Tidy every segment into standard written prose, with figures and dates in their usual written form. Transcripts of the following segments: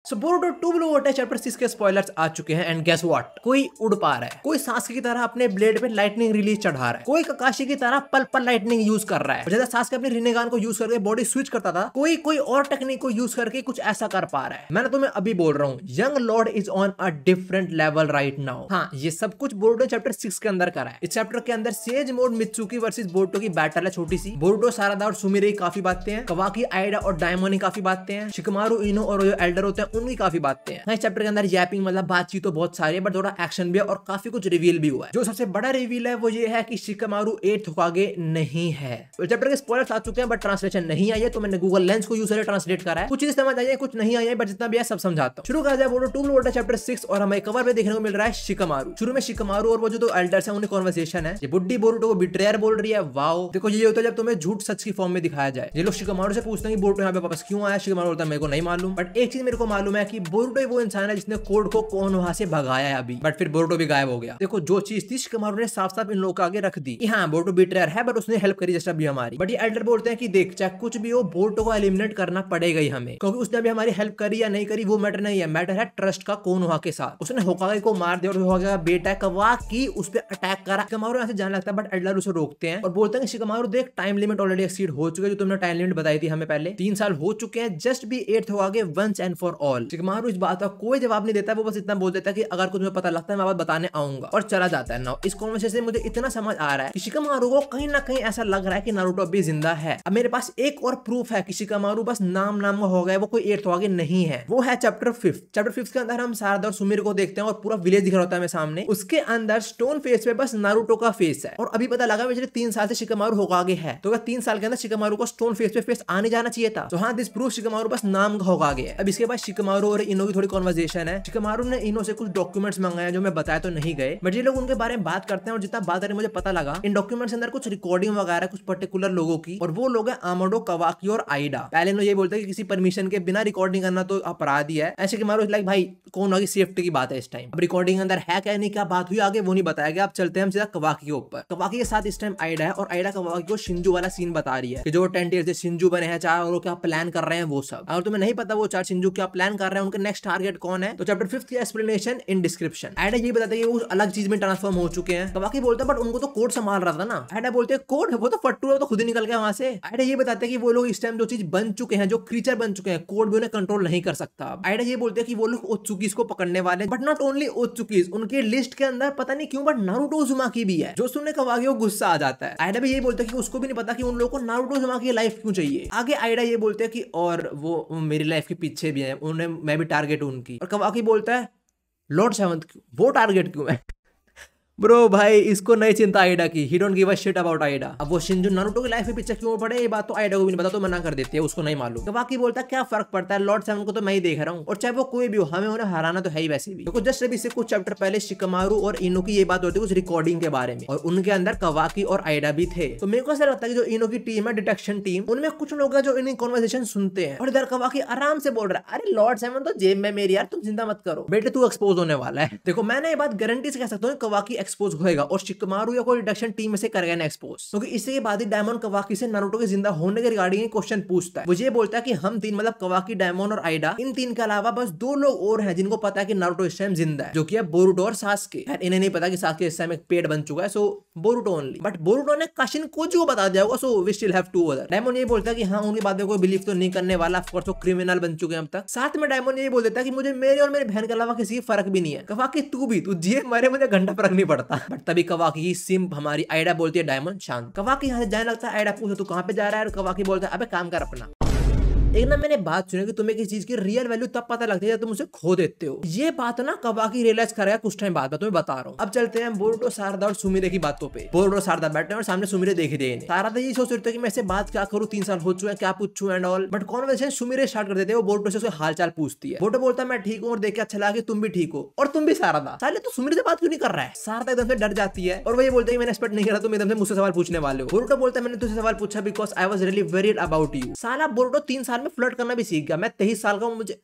सो Boruto 2 blue water chapter 6 के spoilers आ चुके हैं एंड गेस व्हाट, कोई उड़ पा रहा है, कोई सास्के की तरह अपने ब्लेड पे लाइटनिंग रिलीज चढ़ा रहा है, कोई ककाशी की तरह पल पल लाइटनिंग यूज कर रहा है। जैसे सास्के अपने रिनेगान को यूज करके बॉडी स्विच करता था, कोई और टेक्निक को यूज करके कुछ ऐसा कर पा रहा है। मैंने तुम्हें अभी बोल रहा हूँ, young Lord is on a different level right now. हाँ, ये सब कुछ बोरुटो चैप्टर 6 के अंदर करा है। इस चैप्टर के अंदर सेज मोड मित्सुकी वर्सेस बोरुटो की बैटल है छोटी सी। बोरुटो, सारादा और सुमिरे काफी बातें हैं, कवाकी, आइडा और डायमोन काफी बातें हैं, शिकमारू, इनो और जो एल्डर होते हैं उनकी काफी बातें हैं। इस चैप्टर के अंदर यैपिंग मतलब बातचीत तो बहुत सारी है, बट थोड़ा एक्शन भी है और काफी कुछ रिवील भी हुआ है। जो सबसे बड़ा रिवील है वो ये है कि शिकमारू 8th होकागे नहीं है। तो चैप्टर के स्पॉयलर्स आ चुके हैं बट ट्रांसलेशन नहीं आई है, तो मैंने गूगल लेंस को यूज करके ट्रांसलेट करा है। कुछ चीजें समझ आई है, कुछ नहीं आई है, बट जितना भी है सब समझाता हूं। शुरू करा जाए बोरुटो 2 ब्लू वाटर चैप्टर 6 और हमें कवर पे देखने को मिल रहा है शिकमारू। शुरू में शिकमारू और वो जो दो एल्डर्स हैं उनकी कन्वर्सेशन है। ये बुड्ढी बोरुटो को बिट्रेयर बोल रही है। वाओ, देखो ये होता है जब तुम्हें झूठ सच की फॉर्म में दिखाया जाए। ये लोग शिकमारू से पूछते हैं कि बोरुटो यहाँ पे वापस क्यों आया। शिकमारू बोलता है मेरे को नहीं मालूम, बट एक चीज मेरे को मालूम है कि बोरुटो वो इंसान है जिसने कोड को कोनोहा से भगाया है अभी, बट फिर बोरुटो भी गायब हो गया। देखो जो चीज थी शिकमारू ने साफ साफ इन लोगों के आगे रख दी कि हाँ बोरुटो बिट्रेयर है, बट उसने हेल्प करी जैसा भी हमारी। बट ये एल्डर बोलते हैं कि देख चाहे कुछ भी हो बोरुटो को एलिमिनेट करना पड़ेगा ही हमें, क्योंकि उसने अभी हमारी हेल्प करी या नहीं करी वो मैटर नहीं है, मैटर है ट्रस्ट का कोनोहा के साथ। उसने होकागे को मार दिया और होकागे का बेटा कवाकी उस पर अटैक करा। शिकमारू यहाँ से जाने लगता है बट एल्डर उसे रोकते हैं और बोलते हैं कि शिकमारू देख टाइम लिमिट ऑलरेडी एक्सीड हो चुके, जो तुमने टाइम लिमिट बताई थी हमें पहले 3 साल हो चुके हैं, just be 8th Hokage once and for all. Shikamaru इस बात का कोई जवाब नहीं देता, वो बस इतना बोल देता है कि अगर कुछ मुझे पता लगता है मैं बात बताने आऊंगा और चला जाता है। नाउ इस कॉन्वर्सेशन से मुझे इतना समझ आ रहा है कि शिकमारू को कहीं ना कहीं ऐसा लग रहा है कि नारुतो अभी जिंदा है। अब मेरे पास एक और प्रूफ है कि शिकमारू बस नाम का हो गया, वो कोई 8th होकागे नहीं है। वो है चैप्टर 5। चैप्टर 5 के अंदर हम सारदा और सुमिर को देखते हैं और पूरा विलेज दिख रहा होता है हमें सामने। उसके अंदर स्टोन फेस पे बस नारुतो का फेस है और अभी पता लगा पिछले 3 साल से शिकमारू होकागे है, तो 3 साल के अंदर शिकमारू को स्टोन फेस पे फेस आने जाना चाहिए था। तो हाँ, दिस प्रूफ शिकमारू बस नाम का होकागे है। अब इसके बाद शिकमारू और इनो की थोड़ी कॉन्वर्सेशन है। शिकमारू ने इनो से कुछ डॉक्यूमेंट्स मंगाए जो मैं बताया तो नहीं गए, बट ये लोग उनके बारे में बात करते हैं और जितना बात करें मुझे पता लगा इन डॉक्यूमेंट्स के अंदर कुछ रिकॉर्डिंग वगैरह कुछ पर्टिकुलर लोगों की, और वो लोग हैं आमोडो, कवाकी और आइडा। पहले इनो ये बोलते हैं कि किसी परमिशन के बिना रिकॉर्डिंग करना तो अपराध ही है। ऐसे कि मारो लाइक भाई कौन होगी सेफ्टी की बात है इस टाइम। अब रिकॉर्डिंग के अंदर है क्या नहीं, क्या बात हुई आगे वो नहीं बताया गया। अब चलते हैं हम सीधा कवाकी के ऊपर। कवाकी के साथ इस टाइम आइडा है और आइडा कवाकी को शिंजू वाला सीन बता रही है कि जो 10 ईयर से शिंजू बने हैं 4 और वो क्या प्लान कर रहे हैं वो सब। अगर तुम्हें नहीं पता वो 4 शिंजू क्या प्लान कर रहे हैं, उनके नेक्स्ट टारगेट कौन है, तो चैप्टर 5 की एक्सप्लेनेशन इन डिस्क्रिप्शन। आइडा ये बताते हैं कि वो अलग चीज में ट्रांसफॉर्म हो चुके हैं। कवाकी बोलता है बट उनको तो कोड संभाल रहा था ना। आइडा बोलते हैं कोड वो तो फट्टू है, तो खुद ही निकल गया वहां से। आइडा ये बताते हैं कि वो लोग इस टाइम जो चीज बन चुके हैं, जो क्रीचर बन चुके हैं, कोड भी उन्हें कंट्रोल नहीं कर सकता। आइडा ये बोलते हैं कि वो लोग ओत्सुकीज को पकड़ने वाले, बट नॉट ओनली ओत्सुकीज, उनके लिस्ट के अंदर पता नहीं क्यों बट नारुतो उज़ुमाकी भी है, जो सुनने कवाकी को गुस्सा आ जाता है। आइडा भी ये बोलता है कि उसको भी नहीं पता कि उन लोगों को नारुतो उज़ुमाकी की लाइफ क्यों चाहिए। आगे आइडा ये बोलते हैं कि और वो मेरी लाइफ के पीछे भी है, उन्हें मैं भी टारगेट हूं उनकी। और कवाकी बोलता है लॉर्ड सेवंथ क्यों, वो टारगेट क्यों है। ब्रो भाई इसको नहीं चिंता आइडा की, ही don't give a shit about Aida. अब वो शिंजू नारुतो की लाइफ में पीछे क्यों पड़े ये बात तो आइडा को भी नहीं पता, तो मना कर देती है, उसको नहीं मालूम। कवाकी बोलता है क्या फर्क पड़ता है, लॉर्ड सेवन को तो मैं ही देख रहा हूँ और चाहे वो कोई भी हो हमें उन्हें हराना तो है ही वैसे भी। तो जस्ट अभी से कुछ चैप्टर पहले शिकमारू और इनो की ये बात होती है कुछ रिकॉर्डिंग के बारे में, और उनके अंदर कवाकी और आइडा भी थे। तो मेरे को ऐसा लगता है कि जो इनो की टीम है डिटेक्शन टीम, उनमें कुछ लोग हैं जो इन कॉन्वर्सेशन सुनते हैं और इधर कवाकी आराम से बोल रहा है अरे लॉर्ड सेवन तो जेब में मेरी यार, तुम चिंता मत करो बेटे, तू एक्सपोज होने वाला है। देखो मैंने ये बात गारंटी से कह सकता हूँ कवाकी एक्सपोज होएगा और शिकमारू या कोई डिटेक्शन टीम में से करेगा ना एक्सपोज, क्योंकि इसके बाद ही डायमंड कवाकी से नारुतो के जिंदा होने के रिगार्डिंग क्वेश्चन पूछता है। वो ये बोलता है कि हम तीन मतलब कवाकी, डायमंड और आइडा, इन तीन के अलावा बस 2 लोग और हैं जिनको पता है कि नारुतो इस टाइम जिंदा है, जो कि है बोरुटो और सास्के। इन्हें नहीं पता कि सास्के इस टाइम एक पेड़ बन चुका है, so Boruto only. But Boruto ने काशिन कोजू को बता दिया होगा, so we still have 2 other. Diamond ये बोलता है कि हाँ उनकी बातें कोई बिलीव तो नहीं करने वाला, ऑफ कोर्स वो क्रिमिनल बन चुके हैं अब तक। साथ में डायमंड ये बोल देता है कि मुझे मेरे और मेरे बहन के अलावा किसी फर्क भी नहीं है। कवाकी तू भी, तू जिए मरे मुझे घंटा फर्क नहीं पड़ता। बट तभी कवाकी की सिम हमारी आइडा बोलती है डायमंड शांत। कवाकी यहाँ से जाने लगता है, आइडा पूछता तू कहाँ पे जा रहा है, और कवाकी बोलता है अबे काम कर अपना। एक ना मैंने बात सुनी कि तुम्हें किसी चीज की रियल वैल्यू तब पता लगती है जब तुम उसे खो देते हो। ये बात ना कवाकी रियलाइज करेगा कुछ टाइम बाद, मैं तुम्हें बता रहा हूँ। अब चलते हैं बोरुटो, सारदा और सुमिरे की बातों पे। बोरुटो सारदा बैठे हैं और सामने सुमिरे देख रहे हैं। सारदा ये सोच रहे थे कि मैं इससे बात क्या करूँ, 3 साल हो चुके हैं, क्या पूछूं and all. But conversation Sumire start कर देते हैं। वो बोरुटो से उसके हालचाल पूछती है। बोरुटो बोलता है मैं ठीक हूँ और देख के अच्छा लगा कि तुम भी ठीक हो और तुम भी सारदा। साले तो सुमिरे से बात क्यों नहीं कर रहा है। सारदा एकदम से डर जाती है और वो ये बोलते हैं मैंने एक्सपेक्ट नहीं करा तुम एकदम से मुझसे सवाल पूछने वाले हो। बोरुटो बोलता है मैंने तुझसे सवाल पूछा because I was really worried about you. साला बोरुटो 3 साल में फ्लर्ट करना भी सीख गया। मैं 23 साल का हूँ, मुझे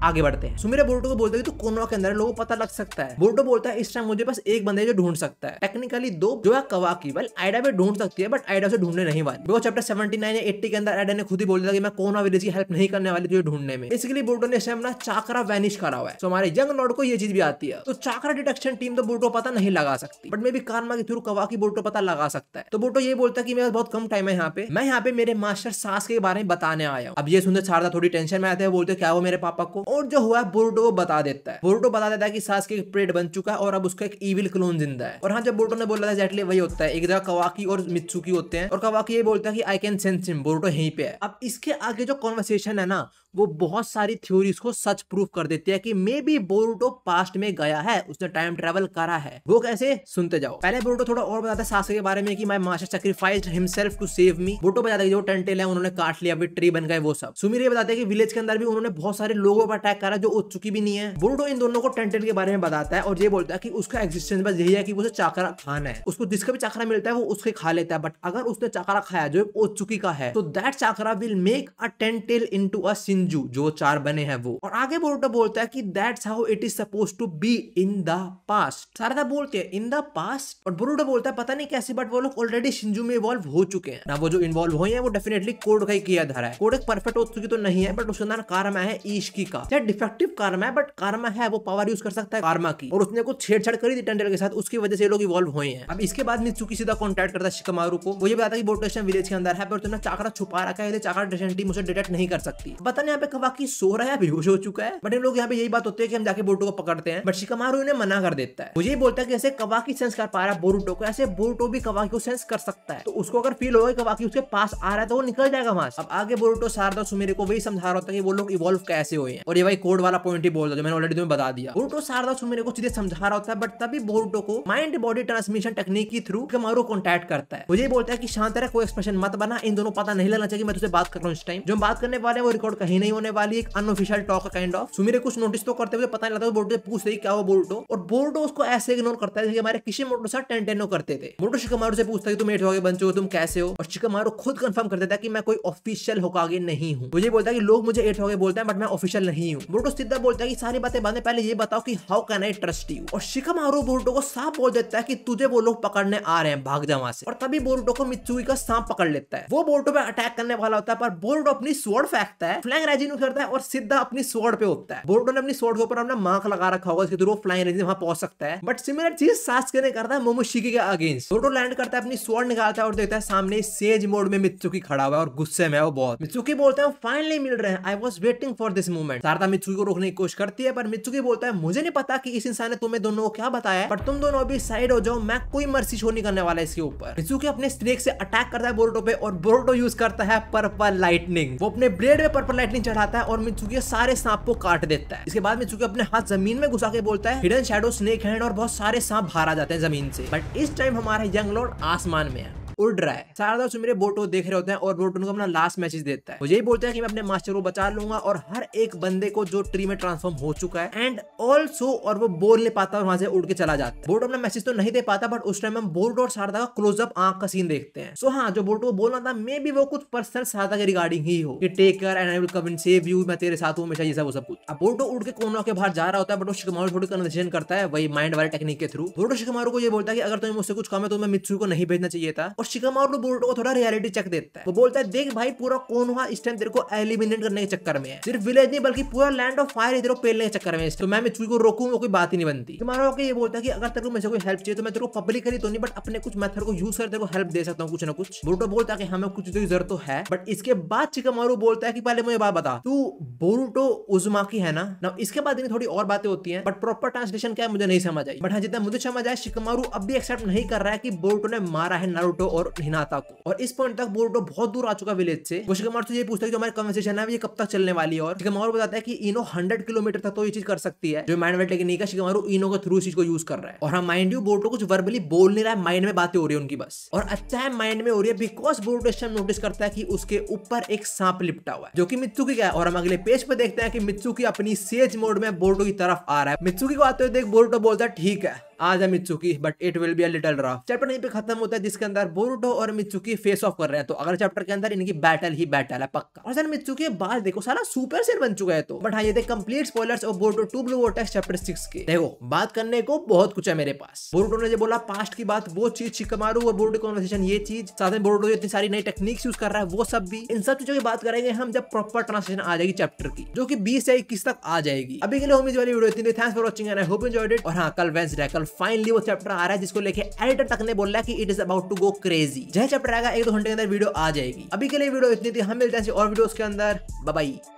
आगे बढ़ते हैं। सुमिरे बोरुतो को बोलता है कि तू कोनोहा के अंदर है, लोगों को पता लग सकता है। बोरुतो बोलता है इस टाइम मुझे बस एक बंदे जो ढूंढ सकता है, टेक्निकली दो, जो है कवाकी। वेल आइडा भी ढूंढ सकती है बट आइडा से ढूंढने नहीं वाली, बिकॉज़ चैप्टर 79 या 80 के अंदर आइडा ने खुद ही बोल दिया कि मैं कोनोहा विलेज की हेल्प नहीं करने वाली तुझे ढूंढने में। इसके लिए बोरुतो ने अपना चाकरा वैनिश करा हुआ है। तो हमारे यंग लॉर्ड को ये चीज भी आती है, तो चाकरा डिटेक्शन टीम तो बोरुतो पता नहीं लगा सकती, बट मे भी कारमा के थ्रू कवाकी बोरुतो पता लगा सकता है। तो बोरुतो ये बोलता है कि मेरे पास बहुत कम टाइम है यहाँ पे, मैं यहाँ पे मेरे मास्टर सासके के बारे में बताने आया हूँ। अब ये सुनते शारदा थोड़ी टेंशन में आते हैं, बोलते क्या वो मेरे पापा को, और जो हुआ बोरुतो को बता देता है। बोरुतो बता देता है कि सासके प्रेड बन चुका है और अब उसका एक इविल क्लोन जिंदा है। और हाँ, जब बोरुतो ने बोला था एग्जैक्टली वही होता है, एक जगह कवाकी और मित्सुकी होते हैं और कवाकी ये बोलता है कि I can sense him, Boruto यहीं पे है। अब इसके आगे जो कॉन्वर्सेशन है ना, वो बहुत सारी थ्योरीज को सच प्रूफ कर देती है कि मे बी बोरुतो पास्ट में गया है, उसने टाइम ट्रेवल करा है। वो कैसे, सुनते जाओ। पहले बोरुतो थोड़ा और बताता है सासके के बारे में कि my master sacrificed himself to save me. Boruto बताता है कि जो टेंटेल है उन्होंने काट लिया, अभी ट्री बन गए वो सब। सुमिरे बताते हैं कि विलेज के अंदर भी उन्होंने बहुत सारे लोगों पर अटैक करा जो ओत्सुकी भी नहीं है। बोरुतो इन दोनों को टेंटेल के बारे में बताता है और ये बोलता है कि उसका एग्जिस्टेंस बस यही है कि उसे चाकरा खाना है, उसको जिसका भी चाकरा मिलता है वो उसके खा लेता है। बट अगर उसने चाकरा खाया जो ओत्सुकी का है, तो that chakra will make a ten tail into a Shinju, जो 4 बने हैं वो। और आगे बोरुतो बोलता है कि that's how it is supposed to be in the past. Sarada बोलती है इन द पास्ट, और बोरुतो बोलता है पता नहीं कैसे, बट वो लोग ऑलरेडी शिंजू में इवॉल्व हो चुके हैं ना। वो जो इन्वॉल्व हुए हैं वो डेफिनेटली कोड का ही किया धरा है। कोड एक परफेक्ट ओत्सुकी तो नहीं है, बट उसके अंदर कारमा है ईशकी का, चाहे डिफेक्टिव कारमा है, बट कारमा है, वो पावर यूज कर सकता है कारमा की, और उसने कुछ छेड़छाड़ करी थी टेंटेल के साथ, उसकी वजह से लोग इवॉल्व हुए हैं। अब इसके बाद मित्सुकी सीधा कॉन्टैक्ट करता है शिकामारू को। वो ये बताता है कि बोरुतो विलेज के अंदर है, पर तुमने चाकरा छुपा रखा है, चाकरा डिटेक्शन टीम उसे डिटेक्ट नहीं कर सकती। पता नहीं यहाँ पे कवाकी सो रहा है, बेहोश हो चुका है, बट इन लोग यहाँ पे यही बात होती है कि हम जाके बोरुतो को पकड़ते हैं, बट शिकामारू इन्हें मना कर देता है। मुझे बोलता है कि ऐसे कवाकी सेंस कर पा रहा है बोरुतो को, ऐसे बोरुतो भी कवाकी को सेंस कर सकता है, तो उसको अगर फील होगा कवाकी उसके पास आ रहा है तो वो निकल जाएगा वहां से। अब आगे बोरुतो शारदा सुमिरे को वही समझा रहा होता है कि वो लोग इवॉल्व कैसे हुए हैं, और ये भाई कोड वाला पॉइंट ही बोल दो जो मैंने ऑलरेडी तुम्हें बता दिया। बोरुतो शारदा सुमिरे को सीधे समझा रहा होता है, बट तभी बोरुतो को माइंड बॉडी ट्रांसमिशन टेक्निक के थ्रू शिकामारू कॉन्टैक्ट करता है। मुझे बोलता है कि शांत रह, कोई एक्सप्रेशन मत बना, इन दोनों पता नहीं लगना चाहिए मैं तुझसे बात कर रहा हूँ इस टाइम। जो बात करने वाले हैं वो रिकॉर्ड कहीं नहीं होने वाली, एक unofficial talk kind of. Sumire कुछ नोटिस तो करते हुए पता नहीं लगता, बोरुतो पूछते ही क्या वो बोरुतो, और बोरुतो उसको ऐसे इग्नोर करता है जैसे हमारे किशिमोटो से टेंटेनो करते थे। बोरुतो शिकामारू से पूछता है कि तुम 8 होगे बन चुके हो, तुम कैसे हो, और शिकामारू खुद कंफर्म कर देता है कि मैं कोई ऑफिशियल होकागे नहीं हूँ। मुझे बोलता है कि लोग मुझे 8 होगे बोलते हैं, बट मैं ऑफिशियल नहीं हूँ। बोरुतो सीधा बोलता है कि सारी बातें बाद में, पहले ये बताओ कि how can I trust you. और शिकामारू बोरुतो को साफ बोल देता है कि तुझे वो लोग पकड़ने आ रहे हैं, भाग जा वहां से। और तभी बोरुतो को मित्सुकी का सांप पकड़ लेता है। वो बोरुतो पे अटैक करने वाला होता है, पर बोरुतो अपनी स्वॉर्ड फेंकता है, फ्लाइंग रेजिन करता है और सीधा अपनी स्वॉर्ड पे होता है। बोरुतो ने अपनी स्वॉर्ड के ऊपर अपना मार्क लगा रखा होगा, इसके थ्रू वो फ्लाइंग रेजिन वहां पहुंच सकता है। बट सिमिलर चीज सासके ने करता है मोमोशिकी के अगेंस्ट। बोरुतो लैंड करता है, अपनी स्वॉर्ड निकालता है और देखता है सामने सेज मोड में मित्सुकी खड़ा हुआ है और गुस्से में है वो बहुत। मित्सुकी बोलता है फाइनली मिल रहे हैं, I was waiting for this moment. Sarada Mitsuki को रोकने की कोशिश करती है, पर मित्सुकी बोलता है मुझे नहीं पता कि इस इंसान ने तुम्हें दोनों को क्या बताया, पर तुम दोनों अभी साइड हो जाओ, मैं कोई मर्सी शो नहीं करने वाला इसके ऊपर। मित्सुकी अपने स्नेक से अटैक करता है बोरुतो पे, और बोरुतो यूज करता है पर्पल लाइटनिंग। वो अपने ब्लेड में पर्पल लाइटनिंग चढ़ाता है और मित्सुकी सारे सांप को काट देता है। इसके बाद मित्सुकी अपने हाथ जमीन में घुसा के बोलता है हिडन शैडो स्नेक हैंड, और बहुत सारे सांप बाहर आ जाते हैं जमीन से। बट इस टाइम हमारा यंग लॉर्ड आसमान में है, उड़ रहा है। शारदा और सुमिरे बोरुतो देख रहे होते हैं और बोरुतो को अपना लास्ट मैसेज देता है। वो यही बोलता है कि मैं अपने मास्टर को बचा लूंगा और हर एक बंदे को जो ट्री में ट्रांसफॉर्म हो चुका है, एंड ऑल्सो, और वो बोल नहीं पाता और वहां से उड़ के चला जाता है। बोरुतो अपना मैसेज तो नहीं दे पाता, बट उस टाइम हम बोरुतो और शारदा का क्लोजअप आंख का सीन देखते हैं। सो हाँ, जो बोरुतो बोलना था मे बी वो कुछ पर्सनल शारदा के रिगार्डिंग ही हो कि take care and I will come and save you, मैं तेरे साथ हूं हमेशा, ये सब वो सब कुछ। अब बोरुतो उड़ के कोनोहा के बाहर जा रहा होता है, बट वो शिकामारू थोड़ी कन्वर्सेशन करता है वही माइंड वाले टेक्निक के थ्रू। बोरुतो शिकामारू को ये बोलता है कि अगर तुम्हें मुझसे कुछ काम है तो मैं मित्सुकी को नहीं भेजना चाहिए था, और शिकामारू बोरुतो को थोड़ा रियलिटी चेक देता है। वो बोलता है देख भाई, पूरा कोनोहा इस टाइम तेरे को एलिमिनेट करने के चक्कर में है, सिर्फ विलेज नहीं बल्कि पूरा लैंड ऑफ फायर इधर पेलने के चक्कर में है, तो मैं मित्सुकी को रोकूं वो कोई बात ही नहीं बनती। तुम्हारा ये बोलता है कि अगर तेरे को मुझसे कोई हेल्प चाहिए तो मैं तेरे को पब्लिकली तो नहीं, बट अपने कुछ मेथड को यूज कर तेरे को हेल्प दे सकता हूँ कुछ ना कुछ। बोरुतो बोलता है कि हमें कुछ तो जरूरत तो है, बट इसके बाद शिकामारू बोलता है कि पहले मुझे बात बता, तू बोरुतो उजुमाकी है ना। इसके बाद थोड़ी और बातें होती हैं, बट प्रॉपर ट्रांसलेशन क्या है मुझे नहीं समझ आई। बट हाँ, जितना मुझे समझ आया, शिकामारू अब भी एक्सेप्ट नहीं कर रहा है कि बोरुतो ने मारा है नारुतो और हिनाता को, और इस पॉइंट तक बोरुतो बहुत दूर आ चुका विलेज से। वो शिकामारू से ये पूछता है कि जो हमारी कन्वर्सेशन है ये कब तक चलने वाली है, और शिकामारू बताता है कि इनो 100 किलोमीटर तक तो ये चीज कर सकती है। जो माइंड वाइड टेक्निक है, शिकामारू इनो के थ्रू इस चीज को यूज कर रहा है। और हाँ, माइंड यू बोरुतो कुछ वर्बली बोल नहीं रहा है, माइंड में बातें हो रही है उनकी बस, और अच्छा है माइंड में हो रही है, बिकॉज बोरुतो इस टाइम नोटिस करता है कि उसके ऊपर एक सांप लिपटा हुआ है जो कि मित्सुकी का है। और हम अगले पेज पे देखते हैं कि मित्सुकी अपनी सेज मोड में बोरुतो की तरफ आ रहा है। मित्सुकी को आते हुए देख बोरुतो बोलता है ठीक है, आज है Mitsuki but it will be a little rough. Chapter यहीं पे खत्म होता है जिसके अंदर बोरुतो और मित्सुकी फेस ऑफ कर रहे हैं। तो अगले चैप्टर के अंदर इनकी बैटल ही बैटल है पक्का। और सर मित्सुकी बाल देखो साला सुपर सेल बन चुका है। तो बट हाँ ये देख कंप्लीट स्पॉयलर्स और बोरुतो 2 ब्लू वोर्टेक्स चैप्टर 6 के। देखो बात करने को बहुत कुछ है मेरे पास। बोरुतो ने जो बोला पास्ट की बात वो चीज, शिकमारू और बोरुतो कन्वर्सेशन ये चीज, साथ में बोरुतो इतनी सारी नई टेक्निक्स यूज कर रहा है वो सब भी, इन सब चीजों की बात करेंगे हम जब प्रॉपर ट्रांसलेशन आ जाएगी चैप्टर की, जो कि 20 से 21 तक आ जाएगी। अभी के लिए होमीज वाली वीडियो इतनी। Thanks for watching and I hope you enjoyed it. और हाँ कल वेडनेसडे, कल फाइनली वो चैप्टर आ रहा है जिसको लेके एडिटर तक ने बोला कि it is about to go crazy. जय चैप्टर आएगा 1-2 घंटे के अंदर वीडियो आ जाएगी। अभी के लिए वीडियो इतनी थी, हम मिलते हैं और वीडियोस के अंदर। Bye bye.